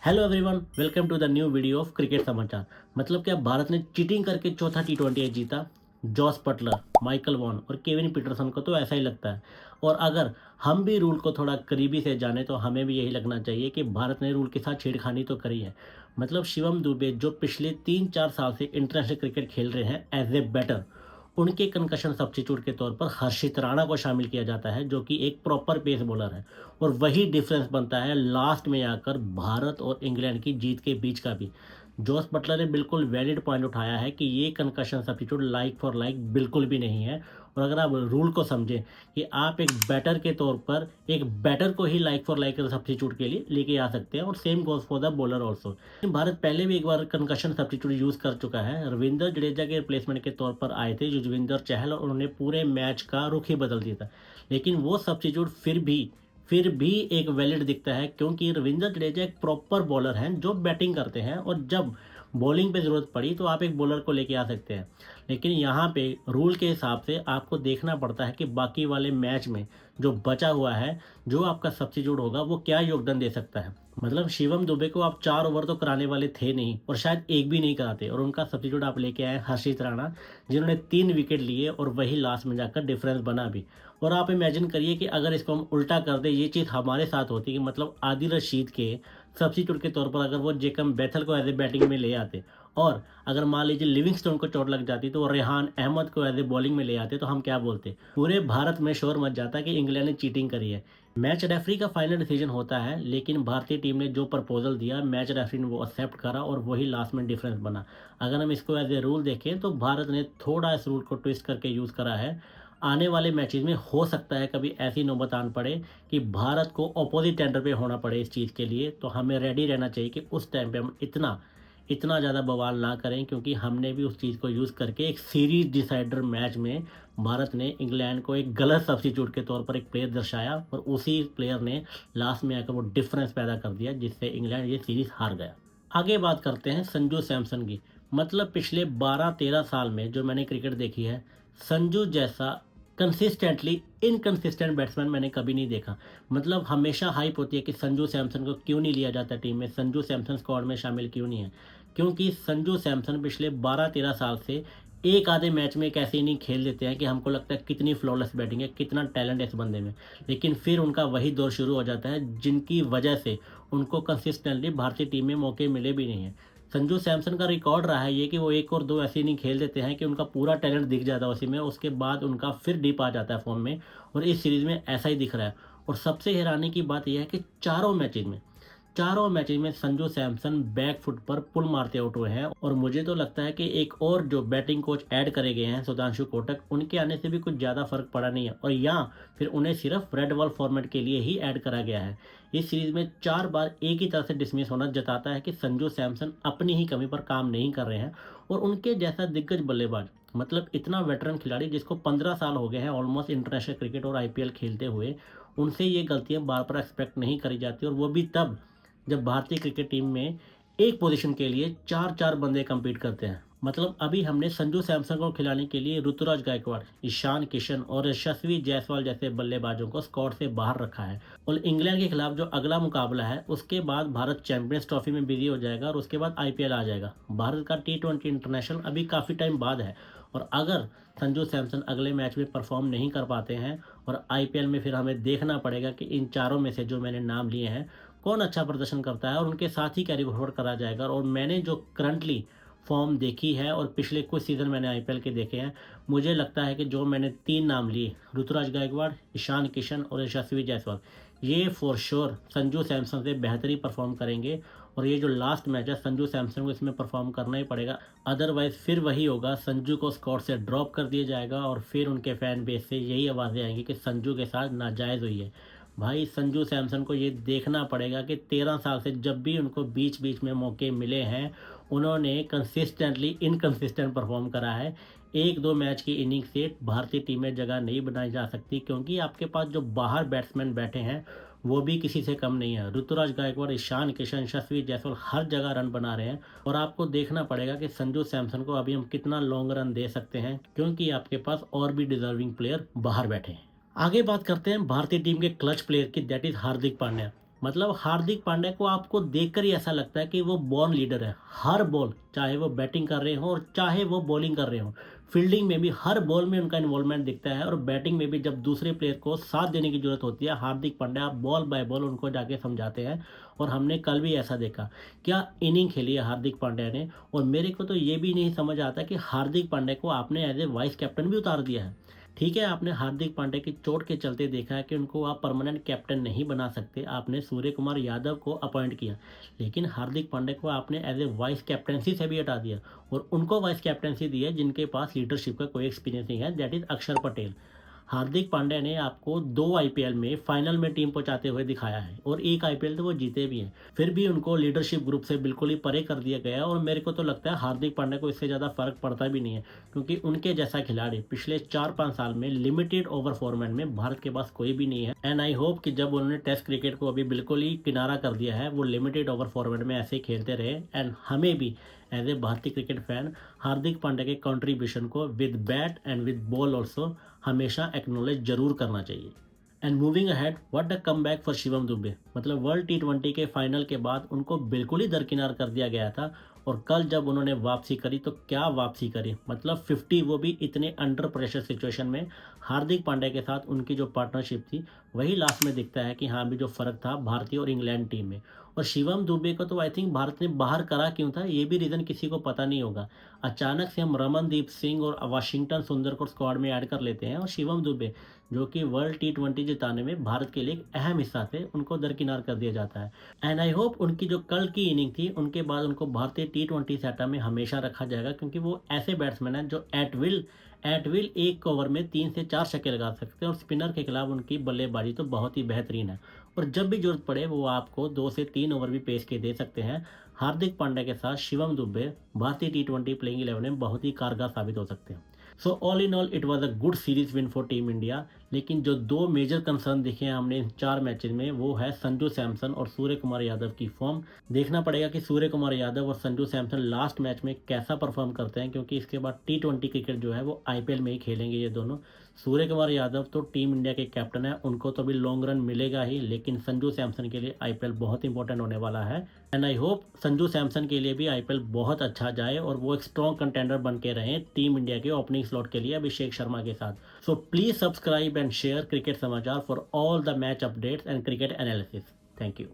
Hello everyone, welcome to the new video of cricket समाचार। मतलब क्या भारत ने चीटिंग करके चौथा टी20 जीता। जॉस बटलर, माइकल वॉन और केविन पीटरसन को तो ऐसा ही लगता है। और अगर हम भी रूल को थोड़ा करीबी से जाने तो हमें भी यही लगना चाहिए कि भारत ने रूल के साथ छेड़खानी तो करी है। मतलब शिवम दुबे जो पिछले 3-4 साल से इंटरनेशनल क्रिकेट खेल रहे हैं एज ए बैटर, उनके कंकशन सब्स्टिट्यूट के तौर पर हर्षित राणा को शामिल किया जाता है जो कि एक प्रॉपर पेस बॉलर है। और वही डिफरेंस बनता है लास्ट में आकर भारत और इंग्लैंड की जीत के बीच का भी। जॉस बटलर ने बिल्कुल वैलिड पॉइंट उठाया है कि ये concussion substitute like for like बिल्कुल भी नहीं है। और अगर आप रूल को समझें कि आप एक बैटर के तौर पर एक बैटर को ही लाइक फॉर लाइक सब्स्टिट्यूट के लिए लेके आ सकते हैं, और same goes for the bowler also. Bharat पहले भी एक बार कंकशन सब्स्टिट्यूट यूज कर चुका है। रविंद्र जडेजा के रिप्लेसमेंट के तौर पर आए थे युजवेंद्र चहल, और उन्होंने पूरे मैच का रुख ही बदल दिया था। लेकिन वो सब्स्टिट्यूट फिर भी एक वैलिड दिखता है, क्योंकि रविंद्र जडेजा एक प्रॉपर बॉलर हैं जो बैटिंग करते हैं, और जब बॉलिंग पे ज़रूरत पड़ी तो आप एक बॉलर को लेके आ सकते हैं। लेकिन यहाँ पे रूल के हिसाब से आपको देखना पड़ता है कि बाकी वाले मैच में जो बचा हुआ है, जो आपका सब्स्टिट्यूट होगा वो क्या योगदान दे सकता है। मतलब शिवम दुबे को आप 4 ओवर तो कराने वाले थे नहीं, और शायद एक भी नहीं कराते, और उनका सब्स्टिट्यूट आप लेके आए हर्षित राणा, जिन्होंने 3 विकेट लिए और वही लास्ट में जाकर डिफरेंस बना भी। और आप इमेजिन करिए कि अगर इसको हम उल्टा कर दें, ये चीज़ हमारे साथ होती कि मतलब आदिल रशीद के सब्स्टिट्यूट के तौर पर अगर वो जेकम बेथल को एज ए बैटिंग में ले आते, और अगर मान लीजिए लिविंगस्टोन को चोट लग जाती तो रेहान अहमद को एज ए बॉलिंग में ले आते, तो हम क्या बोलते? पूरे भारत में शोर मच जाता कि इंग्लैंड ने चीटिंग करी है। मैच रेफरी का फाइनल डिसीजन होता है, लेकिन भारतीय टीम ने जो प्रपोजल दिया मैच रेफरी ने वो एक्सेप्ट करा, और वही लास्ट में डिफरेंस बना। अगर हम इसको एज ए रूल देखें तो भारत ने थोड़ा इस रूल को ट्विस्ट करके यूज़ करा है। आने वाले मैचेस में हो सकता है कभी ऐसी नौबत आन पड़े कि भारत को अपोजिट टेंडर पे होना पड़े इस चीज़ के लिए, तो हमें रेडी रहना चाहिए कि उस टाइम पे हम इतना इतना ज़्यादा बवाल ना करें, क्योंकि हमने भी उस चीज़ को यूज़ करके एक सीरीज डिसाइडर मैच में भारत ने इंग्लैंड को एक गलत सब्स्टिट्यूट के तौर पर एक प्लेयर दर्शाया, और उसी प्लेयर ने लास्ट में आकर वो डिफरेंस पैदा कर दिया जिससे इंग्लैंड ये सीरीज़ हार गया। आगे बात करते हैं संजू सैमसन की। मतलब पिछले 12-13 साल में जो मैंने क्रिकेट देखी है, संजू जैसा कंसिस्टेंटली इनकंसिस्टेंट बैट्समैन मैंने कभी नहीं देखा। मतलब हमेशा हाइप होती है कि संजू सैमसन को क्यों नहीं लिया जाता टीम में, संजू सैमसन स्क्वाड में शामिल क्यों नहीं है। क्योंकि संजू सैमसन पिछले 12-13 साल से एक आधे मैच में एक ऐसे इनिंग खेल देते हैं कि हमको लगता है कितनी फ्लॉलेस बैटिंग है, कितना टैलेंट है इस बंदे में। लेकिन फिर उनका वही दौर शुरू हो जाता है जिनकी वजह से उनको कंसिस्टेंटली भारतीय टीम में मौके मिले भी नहीं हैं। संजू सैमसन का रिकॉर्ड रहा है ये कि वो एक और दो ऐसे इनिंग खेल देते हैं कि उनका पूरा टैलेंट दिख जाता है उसी में, उसके बाद उनका फिर डिप आ जाता है फॉर्म में। और इस सीरीज़ में ऐसा ही दिख रहा है। और सबसे हैरानी की बात यह है कि चारों मैचेज में संजू सैमसन बैक फुट पर पुल मारते आउट हुए हैं। और मुझे तो लगता है कि एक और जो बैटिंग कोच ऐड करे गए हैं सुधांशु कोटक, उनके आने से भी कुछ ज़्यादा फर्क पड़ा नहीं है, और यहाँ फिर उन्हें सिर्फ रेड बॉल फॉर्मेट के लिए ही ऐड करा गया है। इस सीरीज में 4 बार एक ही तरह से डिसमिस होना जताता है कि संजू सैमसन अपनी ही कमी पर काम नहीं कर रहे हैं। और उनके जैसा दिग्गज बल्लेबाज, मतलब इतना वेटरन खिलाड़ी जिसको 15 साल हो गए हैं ऑलमोस्ट इंटरनेशनल क्रिकेट और आईपीएल खेलते हुए, उनसे ये गलतियां बार बार एक्सपेक्ट नहीं करी जाती, और वो भी तब जब भारतीय क्रिकेट टीम में एक पोजीशन के लिए 4-4 बंदे compete करते हैं। मतलब अभी हमने संजू सैमसन को खिलाने के लिए ऋतुराज गायकवाड़, ईशान किशन और यशस्वी जायसवाल जैसे बल्लेबाजों को स्क्वाड से बाहर रखा है। और इंग्लैंड के खिलाफ जो अगला मुकाबला है उसके बाद भारत चैंपियंस ट्रॉफी में बिजी हो जाएगा, और उसके बाद आईपीएल आ जाएगा। भारत का टी20 इंटरनेशनल अभी काफ़ी टाइम बाद है, और अगर संजू सैमसन अगले मैच में परफॉर्म नहीं कर पाते हैं और आईपीएल में फिर हमें देखना पड़ेगा कि इन चारों में से जो मैंने नाम लिए हैं कौन अच्छा प्रदर्शन करता है, और उनके साथ ही कैरी फॉरवर्ड करा जाएगा। और मैंने जो करंटली फॉर्म देखी है और पिछले कुछ सीज़न मैंने आईपीएल के देखे हैं, मुझे लगता है कि जो मैंने 3 नाम लिए ऋतुराज गायकवाड़, ईशान किशन और यशस्वी जायसवाल, ये फॉर श्योर संजू सैमसन से बेहतरी परफॉर्म करेंगे। और ये जो लास्ट मैच है संजू सैमसन को इसमें परफॉर्म करना ही पड़ेगा, अदरवाइज फिर वही होगा, संजू को स्क्वाड से ड्रॉप कर दिया जाएगा, और फिर उनके फैन बेस से यही आवाज़ें आएंगी कि संजू के साथ नाजायज़ हुई है। भाई संजू सैमसन को ये देखना पड़ेगा कि 13 साल से जब भी उनको बीच बीच में मौके मिले हैं, उन्होंने कंसिस्टेंटली इनकंसिस्टेंट परफॉर्म करा है। एक दो मैच की इनिंग से भारतीय टीम में जगह नहीं बनाई जा सकती, क्योंकि आपके पास जो बाहर बैट्समैन बैठे हैं वो भी किसी से कम नहीं है। ऋतुराज गायकवाड़, ईशान किशन, यशस्वी जायसवाल हर जगह रन बना रहे हैं, और आपको देखना पड़ेगा कि संजू सैमसन को अभी हम कितना लॉन्ग रन दे सकते हैं, क्योंकि आपके पास और भी डिजर्विंग प्लेयर बाहर बैठे हैं। आगे बात करते हैं भारतीय टीम के क्लच प्लेयर की, दैट इज हार्दिक पांड्या। मतलब हार्दिक पांड्या को आपको देखकर ही ऐसा लगता है कि वो बॉर्न लीडर है। हर बॉल, चाहे वो बैटिंग कर रहे हो और चाहे वो बॉलिंग कर रहे हो, फील्डिंग में भी हर बॉल में उनका इन्वॉल्वमेंट दिखता है, और बैटिंग में भी जब दूसरे प्लेयर को साथ देने की ज़रूरत होती है, Hardik Pandya ball by ball उनको जाके समझाते हैं। और हमने कल भी ऐसा देखा, क्या इनिंग खेली है हार्दिक पांड्या ने। और मेरे को तो ये भी नहीं समझ आता कि हार्दिक पांड्या को आपने एज ए वाइस कैप्टन भी उतार दिया है। ठीक है, आपने हार्दिक पांड्या की चोट के चलते देखा है कि उनको आप परमानेंट कैप्टन नहीं बना सकते, आपने सूर्य कुमार यादव को अपॉइंट किया, लेकिन हार्दिक पांड्या को आपने एज ए वाइस कैप्टनसी से भी हटा दिया, और उनको वाइस कैप्टनसी दी है जिनके पास लीडरशिप का कोई एक्सपीरियंस नहीं है, दैट इज अक्षर पटेल। हार्दिक पांड्या ने आपको 2 आईपीएल में फाइनल में टीम पहुंचाते हुए दिखाया है, और एक आईपीएल तो वो जीते भी हैं। फिर भी उनको लीडरशिप ग्रुप से बिल्कुल ही परे कर दिया गया है, और मेरे को तो लगता है हार्दिक पांड्या को इससे ज़्यादा फर्क पड़ता भी नहीं है, क्योंकि उनके जैसा खिलाड़ी पिछले 4-5 साल में लिमिटेड ओवर फॉर्मेट में भारत के पास कोई भी नहीं है। एंड आई होप कि जब उन्होंने टेस्ट क्रिकेट को अभी बिल्कुल ही किनारा कर दिया है, वो लिमिटेड ओवर फॉर्मेट में ऐसे ही खेलते रहे, एंड हमें भी एज ए भारतीय क्रिकेट फैन हार्दिक पांड्या के कंट्रीब्यूशन को with bat and with ball also हमेशा एक्नॉलेज जरूर करना चाहिए। And moving ahead, what a comeback for Shivam Dubey. मतलब वर्ल्ड टी20 के फाइनल के बाद उनको बिल्कुल ही दरकिनार कर दिया गया था, और कल जब उन्होंने वापसी करी तो क्या वापसी करी, मतलब 50, वो भी इतने अंडर प्रेशर सिचुएशन में। हार्दिक पांड्या के साथ उनकी जो पार्टनरशिप थी, वही लास्ट में दिखता है कि हाँ भी जो फर्क था भारतीय और इंग्लैंड टीम में। और शिवम दुबे को तो आई थिंक भारत ने बाहर करा क्यों था, ये भी रीज़न किसी को पता नहीं होगा। अचानक से हम रमनदीप सिंह और वाशिंगटन सुंदर को स्क्वाड में ऐड कर लेते हैं, और शिवम दुबे जो कि वर्ल्ड टी20 जिताने में भारत के लिए एक अहम हिस्सा थे, उनको दरकिनार कर दिया जाता है। एंड आई होप उनकी जो कल की इनिंग थी, उनके बाद उनको भारतीय टी20 सेटअप में हमेशा रखा जाएगा, क्योंकि वो ऐसे बैट्समैन हैं जो एट विल एक ओवर में 3 से 4 छक्के लगा सकते हैं, और स्पिनर के खिलाफ उनकी बल्लेबाजी तो बहुत ही बेहतरीन है, और जब भी जरूरत पड़े वो आपको 2 से 3 ओवर भी पेश के दे सकते हैं। हार्दिक पांड्या के साथ शिवम दुबे भारतीय टी20 प्लेइंग 11 में बहुत ही कारगर साबित हो सकते हैं। So all in all it was a good series win for team India. लेकिन जो 2 मेजर कंसर्न दिखे हैं हमने इन 4 मैचेस में, वो है संजू सैमसन और सूर्य कुमार यादव की फॉर्म। देखना पड़ेगा कि सूर्य कुमार यादव और संजू सैमसन लास्ट मैच में कैसा परफॉर्म करते हैं, क्योंकि इसके बाद टी20 क्रिकेट जो है वो आईपीएल में ही खेलेंगे ये दोनों। सूर्य कुमार यादव तो टीम इंडिया के कैप्टन है, उनको तो अभी लॉन्ग रन मिलेगा ही, लेकिन संजू सैमसन के लिए आईपीएल बहुत इंपॉर्टेंट होने वाला है। And I hope Sanju Samson के लिए भी आईपीएल बहुत अच्छा जाए, और वो एक स्ट्रॉन्ग कंटेंडर बन के रहें टीम इंडिया के ओपनिंग स्लॉट के लिए अभिषेक शर्मा के साथ। So please subscribe and share cricket Samachar for all the match updates and cricket analysis. Thank you.